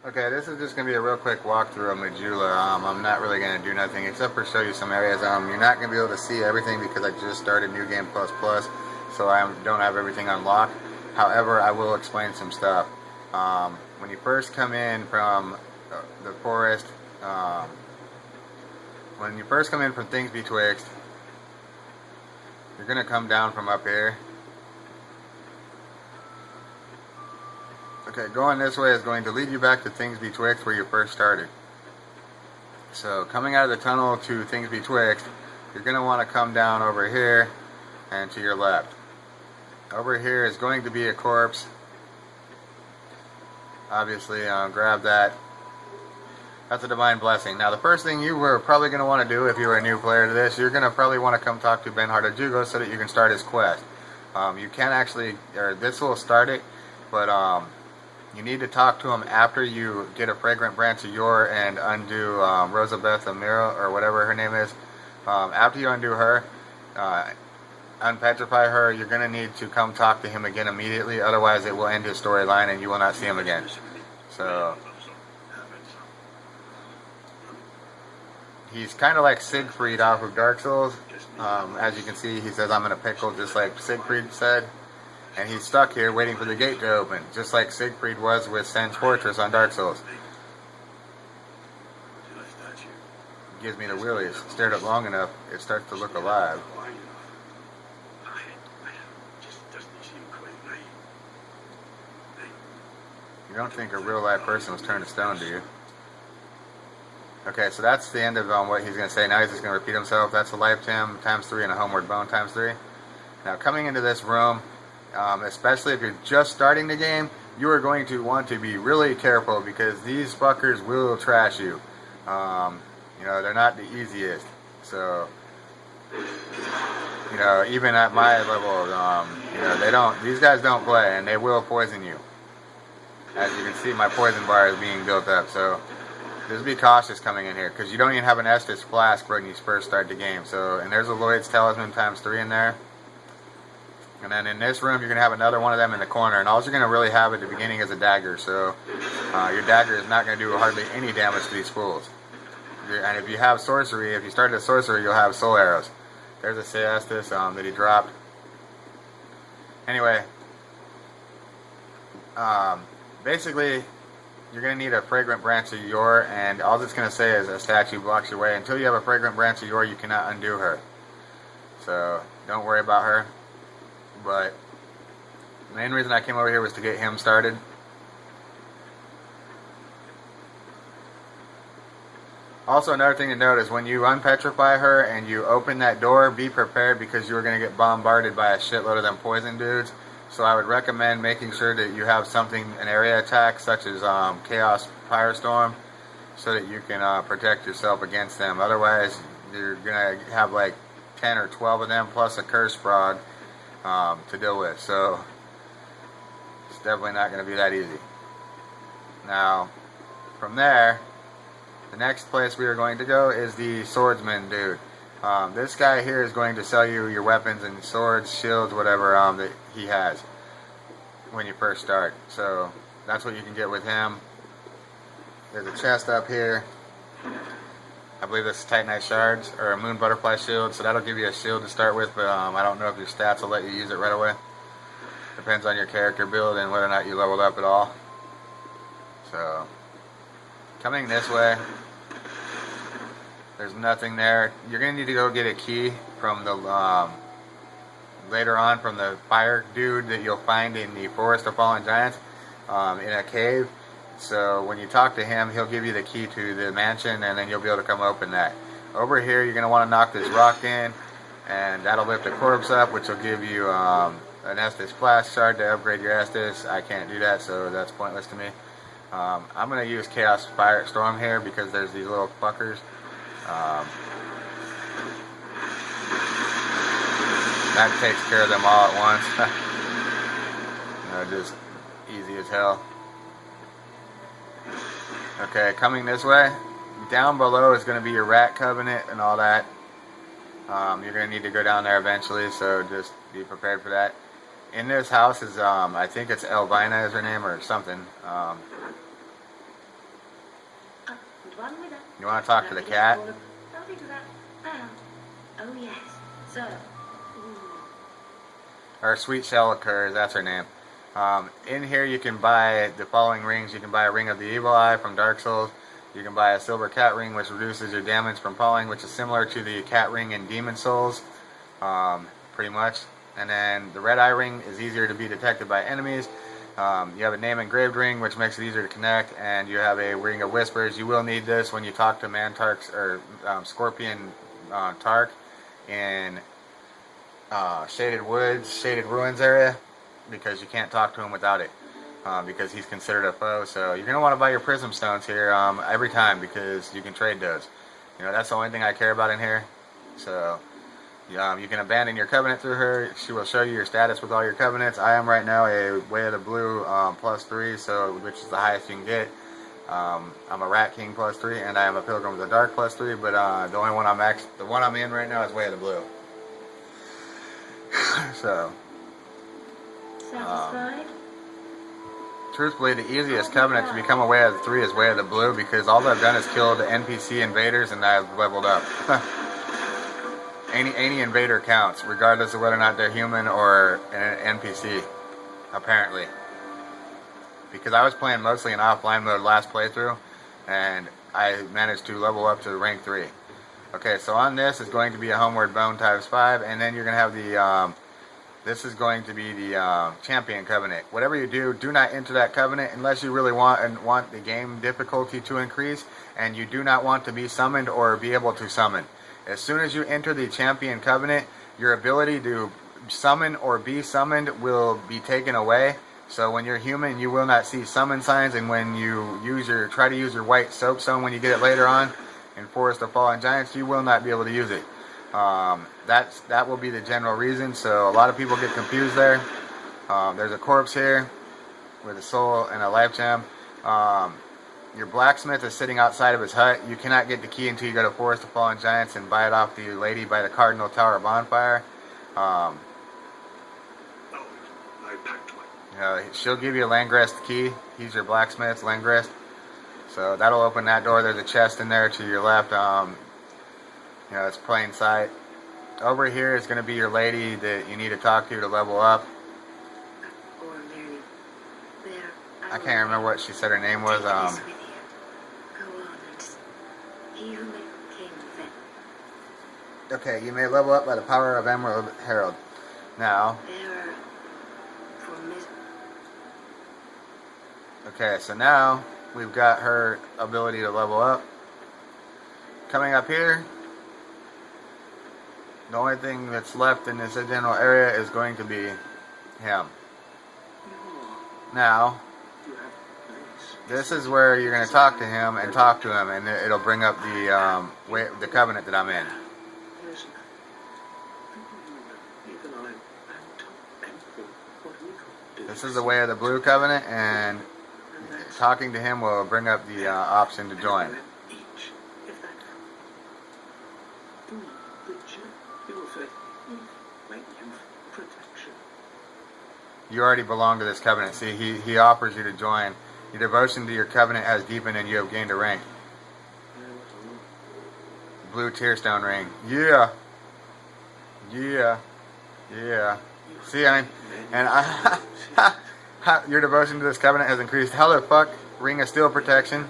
Okay, this is just going to be a real quick walkthrough of Majula. I'm not really going to do nothing except for show you some areas. You're not going to be able to see everything because I just started New Game Plus Plus, so I don't have everything unlocked. However, I will explain some stuff. When you first come in from the forest, when you first come in from Things Betwixt, you're going to come down from up here. Okay, going this way is going to lead you back to Things Betwixt where you first started. So coming out of the tunnel to Things Betwixt, you're going to want to come down over here and to your left. Over here is going to be a corpse. Obviously, grab that. That's a divine blessing. Now the first thing you were probably going to want to do if you were a new player to this, you're going to probably want to come talk to Ben Hardajugo so that you can start his quest. You can actually, or this will start it, but you need to talk to him after you get a fragrant branch of yore and undo Rosabeth Amira, or whatever her name is. After you undo her, unpetrify her, you're going to need to come talk to him again immediately, otherwise it will end his storyline and you will not see him again. So he's kind of like Siegfried off of Dark Souls. As you can see, he says, "I'm in a pickle," just like Siegfried said. And he's stuck here waiting for the gate to open, just like Siegfried was with Sen's Fortress on Dark Souls. Gives me the willies. Stared up long enough, it starts to look alive. You don't think a real live person was turned to stone, do you? Okay, so that's the end of what he's going to say. Now he's just going to repeat himself. That's a life gem times 3 and a homeward bone times 3. Now coming into this room, especially if you're just starting the game, you are going to want to be really careful because these fuckers will trash you. You know, they're not the easiest. So, you know, even at my level, you know, these guys don't play and they will poison you. As you can see, my poison bar is being built up. So just be cautious coming in here because you don't even have an Estus flask when you first start the game. So, and there's a Lloyd's Talisman times 3 in there. And then in this room, you're going to have another one of them in the corner. And all you're going to really have at the beginning is a dagger. So your dagger is not going to do hardly any damage to these fools. And if you have sorcery, if you start a sorcery, you'll have soul arrows. There's a Seestus that he dropped. Anyway, basically, you're going to need a fragrant branch of yore. And all it's going to say is a statue blocks your way. Until you have a fragrant branch of yore, you cannot undo her. So don't worry about her. But the main reason I came over here was to get him started. Also, another thing to note is when you unpetrify her and you open that door, be prepared because you're going to get bombarded by a shitload of them poison dudes. So I would recommend making sure that you have something, an area attack such as Chaos Firestorm, so that you can protect yourself against them. Otherwise, you're going to have like 10 or 12 of them plus a curse frog to deal with. So it's definitely not going to be that easy. Now, from there, the next place we are going to go is the swordsman dude. This guy here is going to sell you your weapons and swords, shields, whatever that he has when you first start. So that's what you can get with him. There's a chest up here. I believe this is Titanite Shards, or a Moon Butterfly Shield, so that'll give you a shield to start with, but I don't know if your stats will let you use it right away. Depends on your character build and whether or not you leveled up at all. So, coming this way, there's nothing there. You're going to need to go get a key from the, later on from the fire dude that you'll find in the Forest of Fallen Giants, in a cave. So when you talk to him, he'll give you the key to the mansion, and then you'll be able to come open that. Over here, you're going to want to knock this rock in, and that'll lift the corpse up, which will give you an Estus Flash Shard to upgrade your Estus. I can't do that, so that's pointless to me. I'm going to use Chaos Firestorm here because there's these little fuckers. That takes care of them all at once. You know, just easy as hell. Okay, coming this way, down below is going to be your Rat Covenant and all that. You're going to need to go down there eventually, so just be prepared for that. In this house is, I think it's Elvina is her name or something. You want to talk to the cat? Oh yes. So. Or Sweet Shell Occurs, that's her name. In here you can buy the following rings. You can buy a Ring of the Evil Eye from Dark Souls. You can buy a Silver Cat Ring, which reduces your damage from falling, which is similar to the Cat Ring in Demon Souls, pretty much. And then the Red Eye Ring is easier to be detected by enemies. You have a Name Engraved Ring, which makes it easier to connect, and you have a Ring of Whispers. You will need this when you talk to Mantark's or Scorpion Tark in Shaded Woods, Shaded Ruins area, because you can't talk to him without it, because he's considered a foe. So you're going to want to buy your Prism Stones here every time, because you can trade those. You know, that's the only thing I care about in here. So you can abandon your covenant through her. She will show you your status with all your covenants. I am right now a Way of the Blue +3, so which is the highest you can get. I'm a Rat King +3, and I am a Pilgrim of the Dark +3. But the only one the one I'm in right now is Way of the Blue. So. Satisfied? Truthfully, the easiest covenant to become a Way of the 3 is Way of the Blue, because all I've done is kill the NPC invaders and I've leveled up. Any invader counts, regardless of whether or not they're human or an NPC, apparently. Because I was playing mostly in offline mode last playthrough, and I managed to level up to rank 3. Okay, so on this is going to be a Homeward Bone ×5, and then you're going to have the, this is going to be the Champion Covenant. Whatever you do, do not enter that covenant unless you really want the game difficulty to increase, and you do not want to be summoned or be able to summon. As soon as you enter the Champion Covenant, your ability to summon or be summoned will be taken away. So when you're human, you will not see summon signs, and when you try to use your white soapstone when you get it later on in Forest of Fallen Giants, you will not be able to use it. That will be the general reason. So a lot of people get confused there. There's a corpse here with a soul and a life gem. Your blacksmith is sitting outside of his hut. You cannot get the key until you go to Forest of Fallen Giants and buy it off the lady by the Cardinal Tower bonfire. I packed one. You know, she'll give you a Langrest key. He's your blacksmith, Langrest. So that'll open that door. There's a chest in there to your left. You know, it's plain sight. Over here is going to be your lady that you need to talk to level up. I can't remember what she said her name was. Okay, you may level up by the power of Emerald Herald. Now. Okay, so now we've got her ability to level up. Coming up here, the only thing that's left in this general area is going to be him. Now, this is where you're going to talk to him, and it'll bring up the covenant that I'm in. This is the Way of the Blue covenant, and talking to him will bring up the option to join. You already belong to this covenant. See, he offers you to join. Your devotion to your covenant has deepened and you have gained a rank. Blue Tearstone ring. Yeah. Yeah. Yeah. See, your devotion to this covenant has increased. How the fuck? Ring of Steel protection.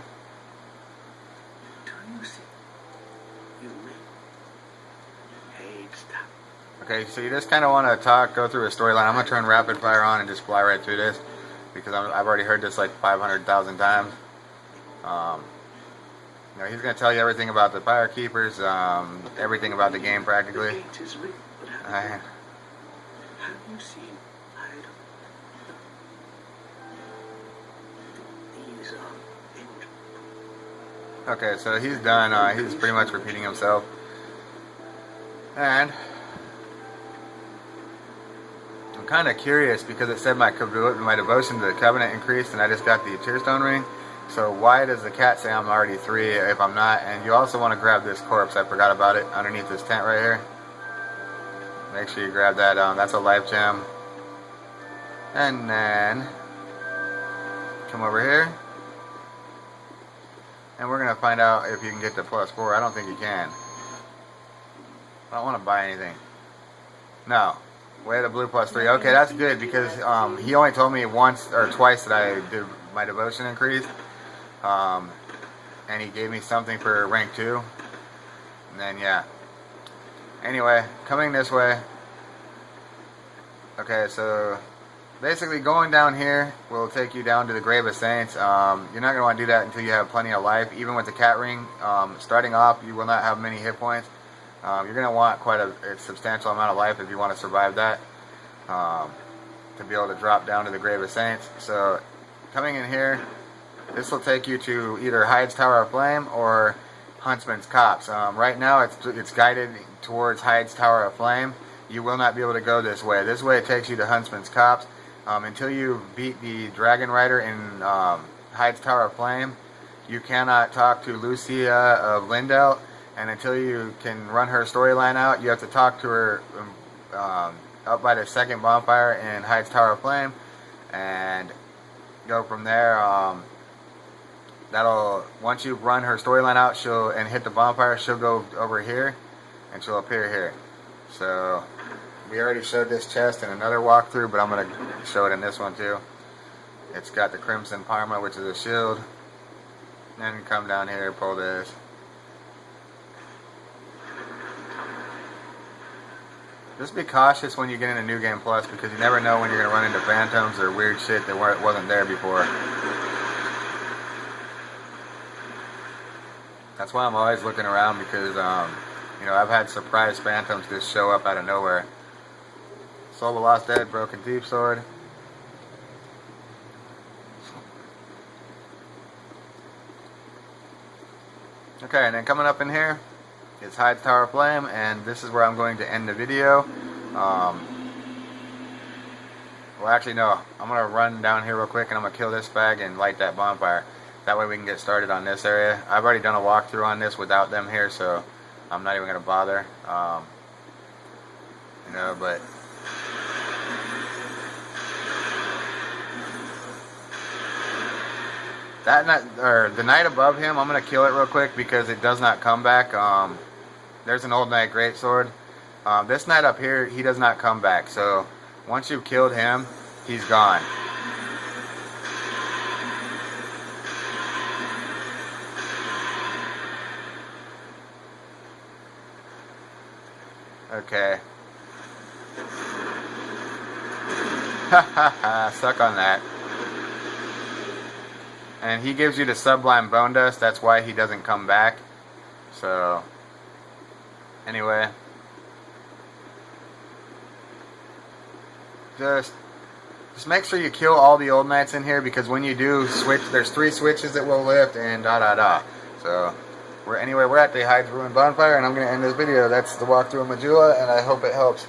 Okay, so you just kind of want to go through a storyline. I'm going to turn rapid fire on and just fly right through this, because I've already heard this like 500,000 times. You know, he's going to tell you everything about the Fire Keepers, everything about the game practically. Okay, so he's done. He's pretty much repeating himself. And I'm kind of curious because it said my devotion to the covenant increased, and I just got the Tearstone ring. So why does the cat say I'm already 3 if I'm not? And you also want to grab this corpse. I forgot about it underneath this tent right here. Make sure you grab that. That's a life gem. And then come over here. And we're going to find out if you can get to +4. I don't think you can. I don't want to buy anything. No. Way to blue +3. Okay, that's good because he only told me once or twice that I did my devotion increase. And he gave me something for rank 2. And then, yeah. Anyway, coming this way. Okay, so basically going down here will take you down to the Grave of Saints. You're not going to want to do that until you have plenty of life. Even with the cat ring, starting off, you will not have many hit points. You're going to want quite a substantial amount of life if you want to survive that, to be able to drop down to the Grave of Saints. So coming in here, this will take you to either Hyde's Tower of Flame or Huntsman's Copse. Right now it's guided towards Hyde's Tower of Flame. You will not be able to go this way. This way it takes you to Huntsman's Copse. Until you beat the Dragon Rider in Hyde's Tower of Flame, you cannot talk to Lucia of Lindell. And until you can run her storyline out, you have to talk to her up by the second bonfire in Hyde's Tower of Flame, and go from there. Once you run her storyline out, and hit the bonfire, she'll go over here, and she'll appear here. So we already showed this chest in another walkthrough, but I'm gonna show it in this one too. It's got the Crimson Parma, which is a shield. Then come down here, pull this. Just be cautious when you get into New Game Plus, because you never know when you're going to run into phantoms or weird shit that wasn't there before. That's why I'm always looking around, because, you know, I've had surprise phantoms just show up out of nowhere. Soul of the Lost Dead, Broken Thief Sword. Okay, and then coming up in here, it's Hyde's Tower of Flame, and this is where I'm going to end the video. Well, actually, no. I'm going to run down here real quick, and I'm going to kill this bag and light that bonfire. That way we can get started on this area. I've already done a walkthrough on this without them here, so I'm not even going to bother. You know, but... the knight above him, I'm going to kill it real quick because it does not come back. There's an old knight greatsword. This knight up here, he does not come back. So once you've killed him, he's gone. Okay. Ha ha ha, suck on that. And he gives you the Sublime Bone Dust, that's why he doesn't come back. So... anyway, just make sure you kill all the old knights in here, because when you do switch, there's 3 switches that will lift, and So we're at the Hyde's Ruin bonfire, and I'm going to end this video. That's the walkthrough of Majula, and I hope it helps.